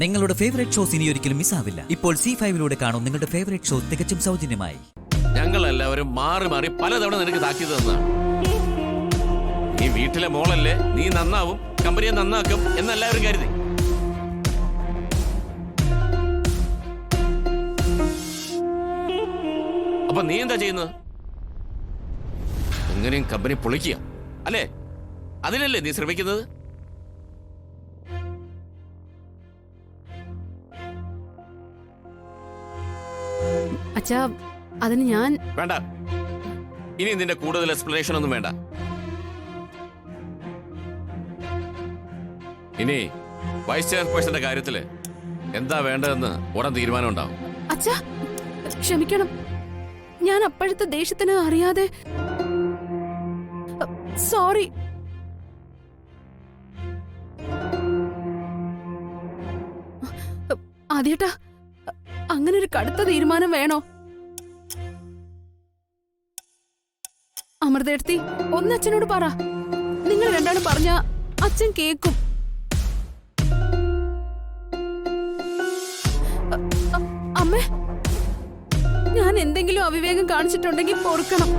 നിങ്ങളുടെ favourite shows ഇനി ഒരിക്കലും മിസ്സാവില്ല. ഇപ്പോൾ C5-ലൂടെ കാണും നിങ്ങളുടെ ഫേവറേറ്റ് ഷോ തികച്ചും സൗജന്യമായി. ഞങ്ങൾ എല്ലാവരും മാറി മാറി പലതവണ നിനക്ക് താക്കീത് തന്നതാണ്. നീ വീട്ടിലെ മോളല്ലേ, നീ നന്നാവും, കമ്പനിയെ നന്നാക്കും എന്നെല്ലാവരും കരുതി. അപ്പൊ നീ എന്താ ചെയ്യുന്നത്? എങ്ങനെയും കമ്പനി പൊളിക്കുക അല്ലേ? അതിനല്ലേ നീ ശ്രമിക്കുന്നത്? അച്ഛാ, അതിന് ഞാൻ വേണ്ട, ഇനി നിന്റെ കൂടുതൽ എക്സ്പ്ലനേഷൻ ഒന്നും വേണ്ട. ഇനി വൈസ് ചെയർപേഴ്സന്റെ കാര്യത്തില് എന്താ വേണ്ടതെന്ന് ഉടൻ തീരുമാനം ഉണ്ടാവും. അച്ഛാ ക്ഷമിക്കണം, ഞാൻ അപ്പോഴത്തെ ദേഷ്യത്തിന് അറിയാതെ. സോറി. ആദ്യേട്ടാ, അങ്ങനെ ഒരു കടുത്ത തീരുമാനം വേണോ? അമൃതേടത്തി, ഒന്ന് അച്ഛനോട് പറ. നിങ്ങൾ രണ്ടാളും പറഞ്ഞ അച്ഛൻ കേക്കും. അമ്മേ, ഞാൻ എന്തെങ്കിലും അവിവേകം കാണിച്ചിട്ടുണ്ടെങ്കിൽ പൊറുക്കണം.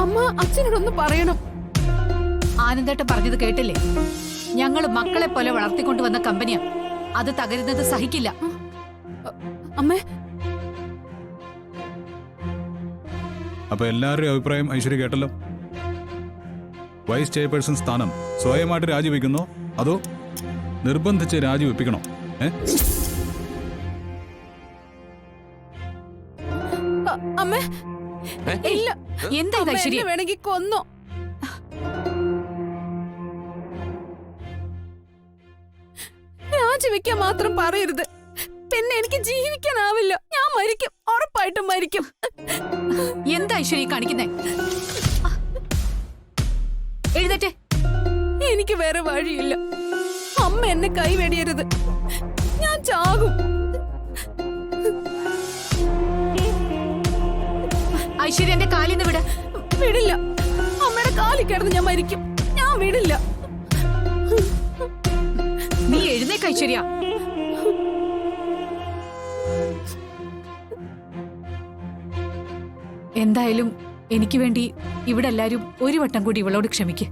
അമ്മ അച്ഛനോടൊന്ന് പറയണം. ആനന്ദേട്ടൻ പറഞ്ഞത് കേട്ടില്ലേ? ഞങ്ങൾ മക്കളെ പോലെ വളർത്തിക്കൊണ്ടുവന്ന കമ്പനിയാ, അത് തകരുന്നത് സഹിക്കില്ല. അമ്മേ, അപ്പൊ എല്ലാവരുടെയും അഭിപ്രായം ഐശ്വര്യ കേട്ടല്ലോ. വൈസ് ചെയർപേഴ്സൺ സ്ഥാനം സ്വയമായിട്ട് രാജിവെക്കുന്നോ അതോ നിർബന്ധിച്ച് രാജിവെപ്പിക്കണോ? അമ്മേ, ഇല്ല. എന്താ ഇത് ഐശ്വര്യ? വേണമെങ്കിൽ കൊന്നോ. രാജിവെക്കാൻ മാത്രം പറയരുത്, പിന്നെ എനിക്ക് ജീവിക്കാനാവില്ല. ഞാൻ മരിക്കും, ഉറപ്പായിട്ടും മരിക്കും. എന്താ ഐശ്വര്യ കാണിക്കുന്നേ? എഴുന്നേറ്റേ. എനിക്ക് വേറെ വഴിയില്ല. അമ്മ എന്നെ കൈവെടിയരുത്, ഞാൻ ചാകും. ഐശ്വര്യ എന്റെ കാലിന്ന് വിട. വിടില്ല. അമ്മയുടെ കാലിൽ കിടന്ന് ഞാൻ മരിക്കും. ഞാൻ വിടില്ല. നീ എഴുന്നേക്ക് ഐശ്വര്യ. എന്തായാലും എനിക്ക് വേണ്ടി ഇവിടെ എല്ലാരും ഒരു വട്ടം കൂടി ഇവളോട് ക്ഷമിക്ക്.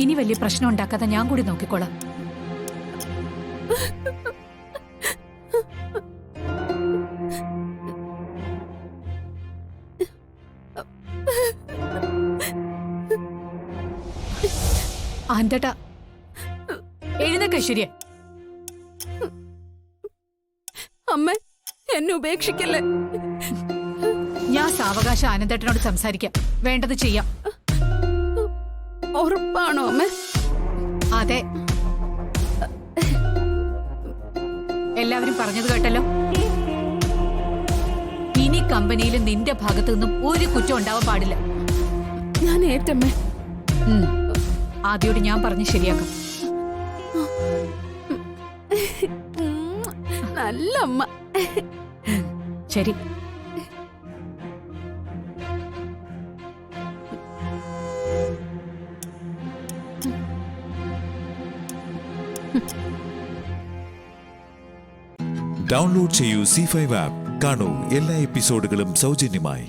ഇനി വലിയ പ്രശ്നം ഉണ്ടാക്കാതെ ഞാൻ കൂടി നോക്കിക്കോളാം. ആന്തേട്ടാ, എഴുന്നേക്ക് ഐശ്വര്യ. അമ്മ, എന്നെ ഉപേക്ഷിക്കല്ലേ. ഞാൻ സാവകാശം ആനന്ദേട്ടനോട് സംസാരിക്കാം, വേണ്ടത് ചെയ്യാം. ഉറപ്പാണോ അമ്മ? അതെ. എല്ലാവരും പറഞ്ഞത് കേട്ടല്ലോ. ഇനി കമ്പനിയിൽ നിന്റെ ഭാഗത്തു നിന്നും ഒരു കുറ്റം ഉണ്ടാവാൻ പാടില്ല. ഞാൻ ഏറ്റമ്മേ. ആദ്യോട് ഞാൻ പറഞ്ഞ് ശരിയാക്കാം. നല്ല അമ്മ. ശരി. ഡൗൺലോഡ് ചെയ്യൂ C5 ആപ്പ്. കാണൂ എല്ലാ എപ്പിസോഡുകളും സൗജന്യമായി.